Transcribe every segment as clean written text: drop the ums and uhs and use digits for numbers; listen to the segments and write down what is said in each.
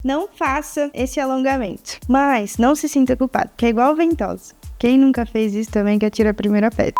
Não faça esse alongamento, mas não se sinta culpado, que é igual ventosa. Quem nunca fez isso também que atira a primeira pedra.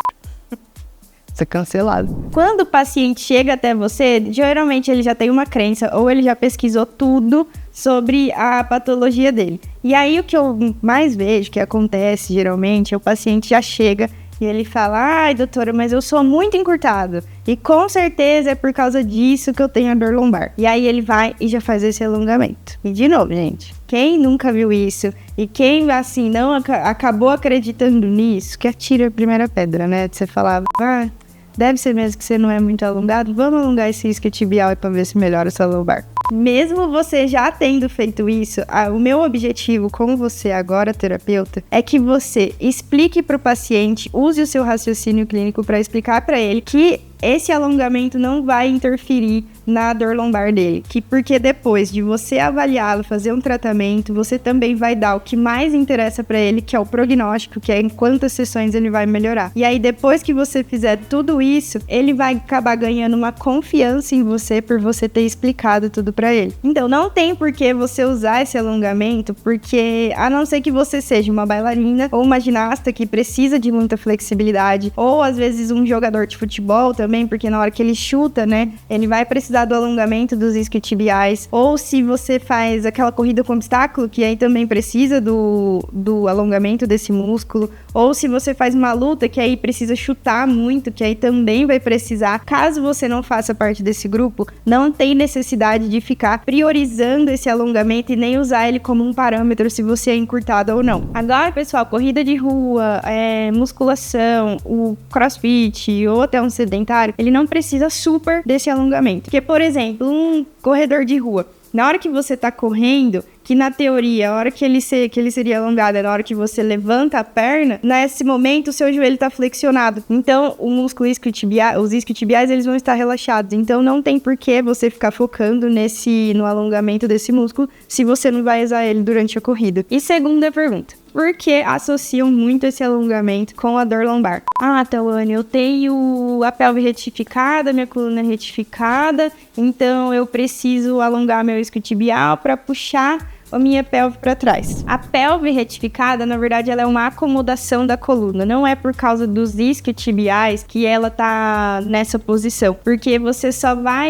Isso é cancelado. Quando o paciente chega até você, geralmente ele já tem uma crença ou ele já pesquisou tudo sobre a patologia dele. E aí o que eu mais vejo que acontece geralmente é o paciente já chega e ele fala: ai, doutora, mas eu sou muito encurtado. E com certeza é por causa disso que eu tenho a dor lombar. E aí ele vai e já faz esse alongamento. E de novo, gente, quem nunca viu isso e quem, assim, não acabou acreditando nisso, que atira a primeira pedra, né? Você falava: ah, deve ser mesmo que você não é muito alongado, vamos alongar esse isquiotibial para ver se melhora essa lombar. Mesmo você já tendo feito isso, o meu objetivo com você agora, terapeuta, é que você explique para o paciente, use o seu raciocínio clínico para explicar para ele que esse alongamento não vai interferir na dor lombar dele, porque depois de você avaliá-lo, fazer um tratamento, você também vai dar o que mais interessa para ele, que é o prognóstico, que é em quantas sessões ele vai melhorar. E aí depois que você fizer tudo isso, ele vai acabar ganhando uma confiança em você por você ter explicado tudo para ele. Então não tem por que você usar esse alongamento, porque a não ser que você seja uma bailarina ou uma ginasta que precisa de muita flexibilidade, ou às vezes um jogador de futebol também, porque na hora que ele chuta, né, ele vai precisar do alongamento dos isquiotibiais, ou se você faz aquela corrida com obstáculo, que aí também precisa do alongamento desse músculo, ou se você faz uma luta, que aí precisa chutar muito, que aí também vai precisar. Caso você não faça parte desse grupo, não tem necessidade de ficar priorizando esse alongamento e nem usar ele como um parâmetro se você é encurtado ou não. Agora, pessoal, corrida de rua, musculação, o crossfit ou até um sedentário, ele não precisa super desse alongamento. Porque, por exemplo, um corredor de rua, na hora que você tá correndo, que na teoria, a hora que ele seria alongado é na hora que você levanta a perna, nesse momento o seu joelho tá flexionado. Então, o músculo isquiotibial, os isquiotibiais, eles vão estar relaxados. Então, não tem por que você ficar focando no alongamento desse músculo se você não vai usar ele durante a corrida. E segunda pergunta: por que associam muito esse alongamento com a dor lombar? Ah, Tawane, eu tenho a pelve retificada, minha coluna retificada, então eu preciso alongar meu isquiotibial para puxar a minha pelve para trás. A pelve retificada, na verdade, ela é uma acomodação da coluna. Não é por causa dos isquiotibiais que ela tá nessa posição, porque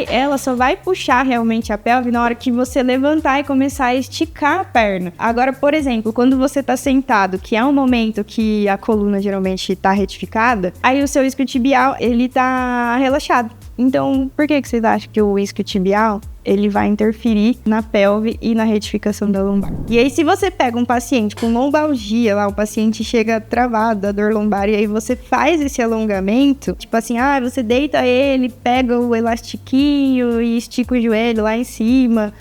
ela só vai puxar realmente a pelve na hora que você levantar e começar a esticar a perna. Agora, por exemplo, quando você tá sentado, que é um momento que a coluna geralmente tá retificada, aí o seu isquiotibial, ele tá relaxado. Então, por que vocês acham que o isquiotibial ele vai interferir na pelve e na retificação da lombar? E aí, se você pega um paciente com lombalgia, lá, o paciente chega travado da dor lombar, e aí você faz esse alongamento, tipo assim, você deita ele, pega o elastiquinho e estica o joelho lá em cima.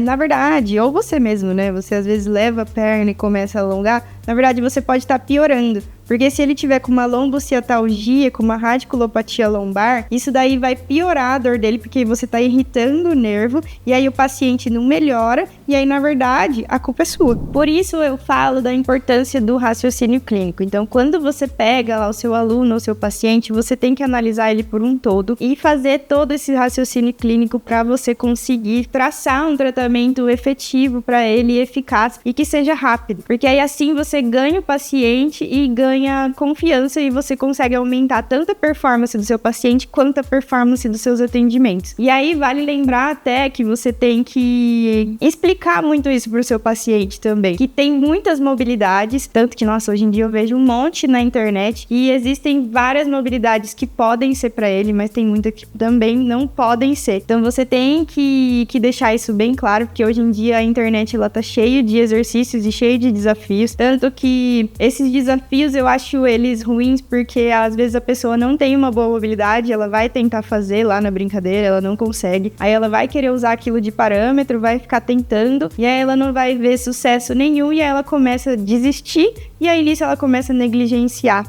Na verdade, ou você mesmo, né? Você às vezes leva a perna e começa a alongar, na verdade você pode estar piorando. Porque se ele tiver com uma lombociatalgia, com uma radiculopatia lombar, isso daí vai piorar a dor dele, porque você está irritando o nervo, e aí o paciente não melhora, e aí, na verdade, a culpa é sua. Por isso eu falo da importância do raciocínio clínico. Então, quando você pega lá o seu aluno ou seu paciente, você tem que analisar ele por um todo e fazer todo esse raciocínio clínico para você conseguir traçar um tratamento efetivo para ele, eficaz e que seja rápido. Porque aí, assim, você ganha o paciente e ganha confiança e você consegue aumentar tanto a performance do seu paciente quanto a performance dos seus atendimentos. E aí vale lembrar até que você tem que explicar muito isso pro seu paciente também, que tem muitas mobilidades, tanto que, nossa, hoje em dia eu vejo um monte na internet e existem várias mobilidades que podem ser para ele, mas tem muitas que também não podem ser. Então você tem que deixar isso bem claro, porque hoje em dia a internet ela tá cheia de exercícios e cheia de desafios, tanto que esses desafios eu acho eles ruins porque às vezes a pessoa não tem uma boa mobilidade, ela vai tentar fazer lá na brincadeira, ela não consegue, aí ela vai querer usar aquilo de parâmetro, vai ficar tentando, e aí ela não vai ver sucesso nenhum, e aí ela começa a desistir, e aí nisso ela começa a negligenciar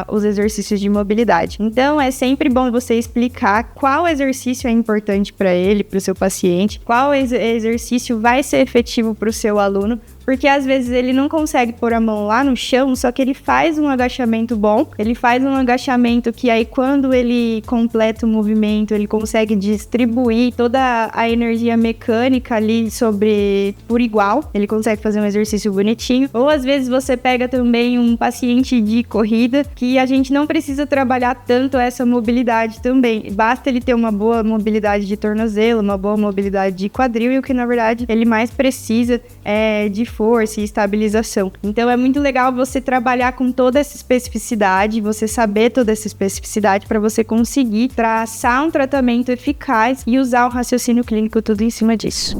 os exercícios de mobilidade. Então é sempre bom você explicar qual exercício é importante para ele, para o seu paciente, qual exercício vai ser efetivo para o seu aluno, porque às vezes ele não consegue pôr a mão lá no chão, só que ele faz um agachamento bom, ele faz um agachamento que aí quando ele completa o movimento, ele consegue distribuir toda a energia mecânica ali por igual, ele consegue fazer um exercício bonitinho. Ou às vezes você pega também um paciente de corrida, que a gente não precisa trabalhar tanto essa mobilidade também, basta ele ter uma boa mobilidade de tornozelo, uma boa mobilidade de quadril, e o que na verdade ele mais precisa é de força e estabilização. Então é muito legal você trabalhar com toda essa especificidade, você saber toda essa especificidade para você conseguir traçar um tratamento eficaz e usar o raciocínio clínico tudo em cima disso.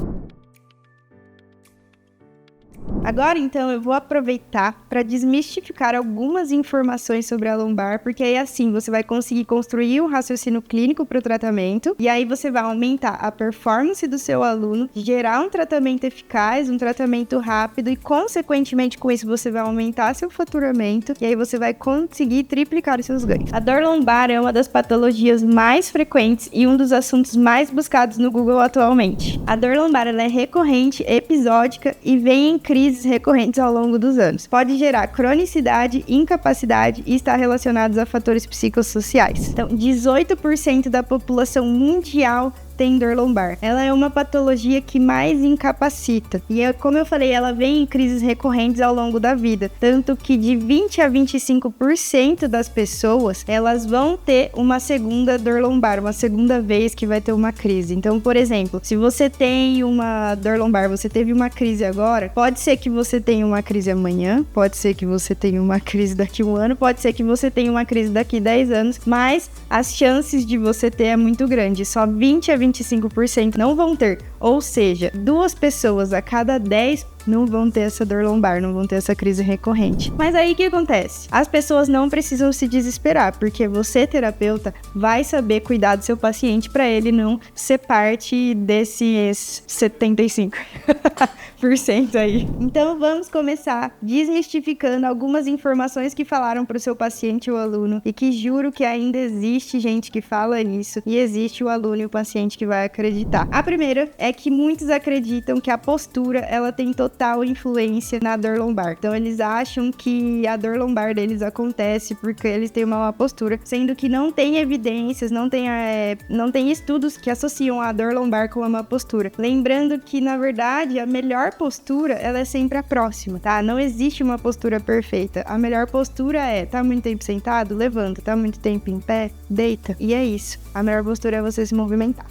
Agora, então, eu vou aproveitar para desmistificar algumas informações sobre a lombar, porque aí, assim, você vai conseguir construir um raciocínio clínico para o tratamento, e aí você vai aumentar a performance do seu aluno, gerar um tratamento eficaz, um tratamento rápido, e, consequentemente, com isso, você vai aumentar seu faturamento, e aí você vai conseguir triplicar os seus ganhos. A dor lombar é uma das patologias mais frequentes e um dos assuntos mais buscados no Google atualmente. A dor lombar, ela é recorrente, episódica e vem em crises recorrentes ao longo dos anos. Pode gerar cronicidade, incapacidade e estar relacionados a fatores psicossociais. Então, 18% da população mundial tem dor lombar. Ela é uma patologia que mais incapacita. E como eu falei, ela vem em crises recorrentes ao longo da vida. Tanto que de 20 a 25% das pessoas, elas vão ter uma segunda dor lombar, uma segunda vez que vai ter uma crise. Então, por exemplo, se você tem uma dor lombar, você teve uma crise agora, pode ser que você tenha uma crise amanhã, pode ser que você tenha uma crise daqui a um ano, pode ser que você tenha uma crise daqui a 10 anos, mas as chances de você ter é muito grande. Só 20 a 25% não vão ter. Ou seja, 2 pessoas a cada 10 não vão ter essa dor lombar, não vão ter essa crise recorrente. Mas aí o que acontece? As pessoas não precisam se desesperar, porque você, terapeuta, vai saber cuidar do seu paciente para ele não ser parte desses 75% aí. Então vamos começar desmistificando algumas informações que falaram para o seu paciente ou aluno, e que juro que ainda existe gente que fala isso, e existe o aluno e o paciente que vai acreditar. A primeira é que muitos acreditam que a postura, ela tem total influência na dor lombar. Então eles acham que a dor lombar deles acontece porque eles têm uma má postura, sendo que não tem evidências, não tem estudos que associam a dor lombar com a má postura. Lembrando que, na verdade, a melhor postura, ela é sempre a próxima, tá? Não existe uma postura perfeita. A melhor postura é, tá muito tempo sentado? Levanta. Tá muito tempo em pé? Deita. E é isso. A melhor postura é você se movimentar.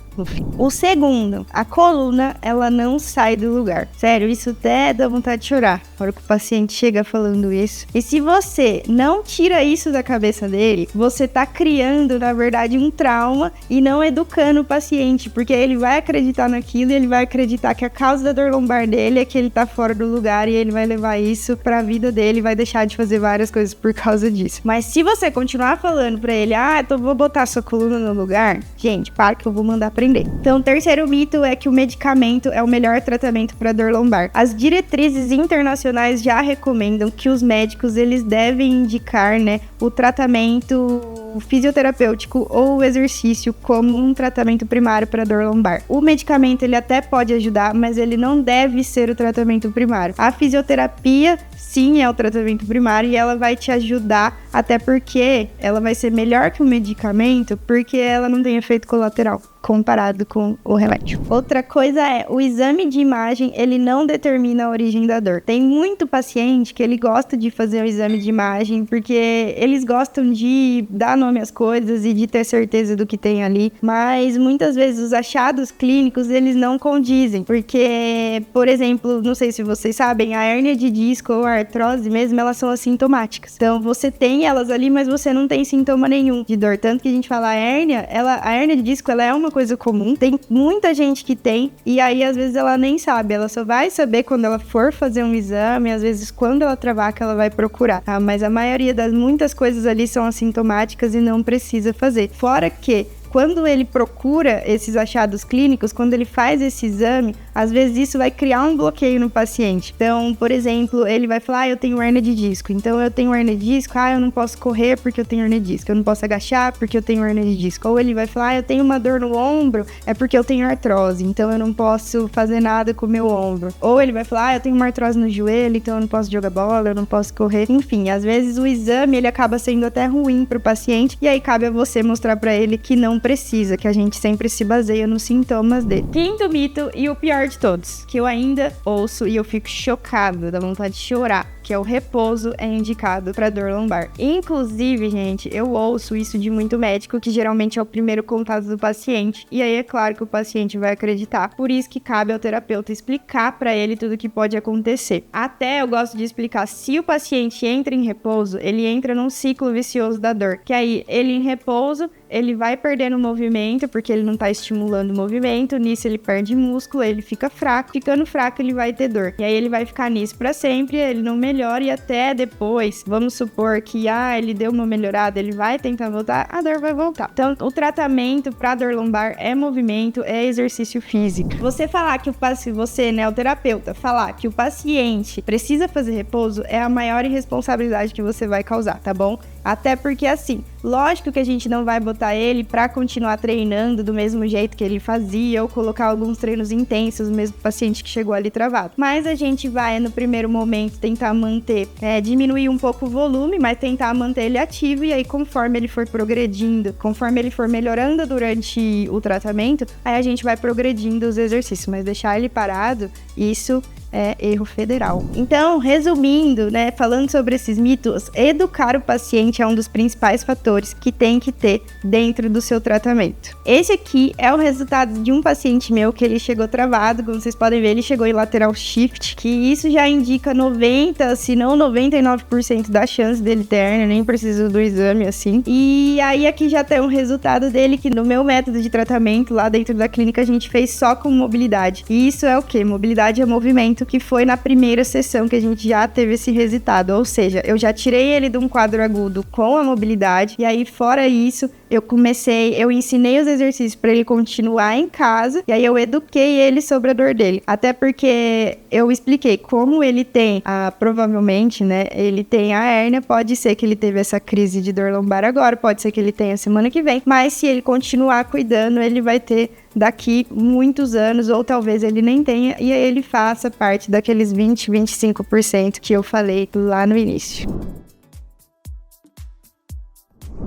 O segundo, a coluna, ela não sai do lugar. Sério, isso até dá vontade de chorar na hora que o paciente chega falando isso. E se você não tira isso da cabeça dele, você tá criando, na verdade, um trauma e não educando o paciente, porque ele vai acreditar naquilo e ele vai acreditar que a causa da dor lombar dele é que ele tá fora do lugar, e ele vai levar isso pra vida dele e vai deixar de fazer várias coisas por causa disso. Mas se você continuar falando pra ele, então vou botar sua coluna no lugar, gente, para que eu vou mandar prender. Então, o terceiro mito é que o medicamento é o melhor tratamento para dor lombar. As diretrizes internacionais já recomendam que os médicos, eles devem indicar, o tratamento fisioterapêutico ou o exercício como um tratamento primário para dor lombar. O medicamento, ele até pode ajudar, mas ele não deve ser o tratamento primário. A fisioterapia, sim, é o tratamento primário, e ela vai te ajudar, até porque ela vai ser melhor que o medicamento, porque ela não tem efeito colateral comparado com o remédio. Outra coisa é, o exame de imagem, ele não determina a origem da dor. Tem muito paciente que ele gosta de fazer o exame de imagem, porque eles gostam de dar nome às coisas e de ter certeza do que tem ali, mas muitas vezes os achados clínicos, eles não condizem, porque, por exemplo, não sei se vocês sabem, a hérnia de disco ou a artrose mesmo, elas são assintomáticas. Então, você tem elas ali, mas você não tem sintoma nenhum de dor. Tanto que a gente fala, a hérnia de disco, ela é uma coisa comum, tem muita gente que tem, e aí às vezes ela nem sabe, ela só vai saber quando ela for fazer um exame, às vezes quando ela travar que ela vai procurar, tá? Mas a maioria das muitas coisas ali são assintomáticas e não precisa fazer. Fora que quando ele procura esses achados clínicos, quando ele faz esse exame, às vezes isso vai criar um bloqueio no paciente. Então, por exemplo, ele vai falar, eu tenho hérnia de disco. Então, eu tenho hérnia de disco, eu não posso correr porque eu tenho hérnia de disco. Eu não posso agachar porque eu tenho hérnia de disco. Ou ele vai falar, eu tenho uma dor no ombro, é porque eu tenho artrose. Então, eu não posso fazer nada com o meu ombro. Ou ele vai falar, eu tenho uma artrose no joelho, então eu não posso jogar bola, eu não posso correr. Enfim, às vezes o exame, ele acaba sendo até ruim pro paciente. E aí, cabe a você mostrar pra ele que não precisa, que a gente sempre se baseia nos sintomas dele. Quinto mito e o pior de todos, que eu ainda ouço e eu fico chocado, dá vontade de chorar, que é o repouso é indicado para dor lombar. Inclusive, gente, eu ouço isso de muito médico, que geralmente é o primeiro contato do paciente, e aí é claro que o paciente vai acreditar. Por isso que cabe ao terapeuta explicar para ele tudo o que pode acontecer. Até eu gosto de explicar, se o paciente entra em repouso, ele entra num ciclo vicioso da dor, que aí ele em repouso, ele vai perdendo movimento, porque ele não tá estimulando o movimento, nisso ele perde músculo, ele fica fraco, ficando fraco ele vai ter dor. E aí ele vai ficar nisso pra sempre, ele não melhora e até depois, vamos supor que, ele deu uma melhorada, ele vai tentar voltar, a dor vai voltar. Então, o tratamento pra dor lombar é movimento, é exercício físico. Você falar que você, né, o terapeuta, falar que o paciente precisa fazer repouso é a maior irresponsabilidade que você vai causar, tá bom? Até porque, assim, lógico que a gente não vai botar ele pra continuar treinando do mesmo jeito que ele fazia ou colocar alguns treinos intensos, mesmo paciente que chegou ali travado. Mas a gente vai, no primeiro momento, tentar manter, diminuir um pouco o volume, mas tentar manter ele ativo e aí, conforme ele for progredindo, conforme ele for melhorando durante o tratamento, aí a gente vai progredindo os exercícios, mas deixar ele parado, isso é erro federal. Então, resumindo, né, falando sobre esses mitos, educar o paciente é um dos principais fatores que tem que ter dentro do seu tratamento. Esse aqui é o resultado de um paciente meu que ele chegou travado, como vocês podem ver, ele chegou em lateral shift, que isso já indica 90, se não 99% da chance dele ter hérnia, nem preciso do exame assim. E aí aqui já tem um resultado dele que no meu método de tratamento lá dentro da clínica a gente fez só com mobilidade. E isso é o quê? Mobilidade é movimento, que foi na primeira sessão que a gente já teve esse resultado, ou seja, eu já tirei ele de um quadro agudo com a mobilidade, e aí fora isso, eu ensinei os exercícios para ele continuar em casa, e aí eu eduquei ele sobre a dor dele, até porque eu expliquei como ele tem, provavelmente, né, ele tem a hérnia, pode ser que ele teve essa crise de dor lombar agora, pode ser que ele tenha semana que vem, mas se ele continuar cuidando, ele vai ter daqui muitos anos, ou talvez ele nem tenha, e aí ele faça parte daqueles 20, 25% que eu falei lá no início.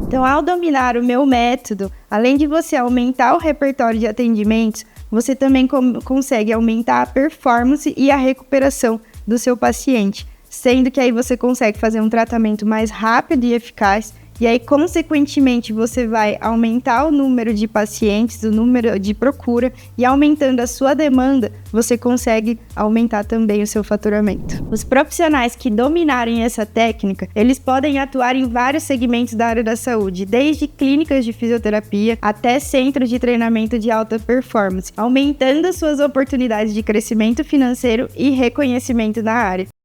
Então, ao dominar o meu método, além de você aumentar o repertório de atendimentos, você também consegue aumentar a performance e a recuperação do seu paciente, sendo que aí você consegue fazer um tratamento mais rápido e eficaz. E aí, consequentemente, você vai aumentar o número de pacientes, o número de procura, e aumentando a sua demanda, você consegue aumentar também o seu faturamento. Os profissionais que dominarem essa técnica, eles podem atuar em vários segmentos da área da saúde, desde clínicas de fisioterapia até centros de treinamento de alta performance, aumentando as suas oportunidades de crescimento financeiro e reconhecimento na área.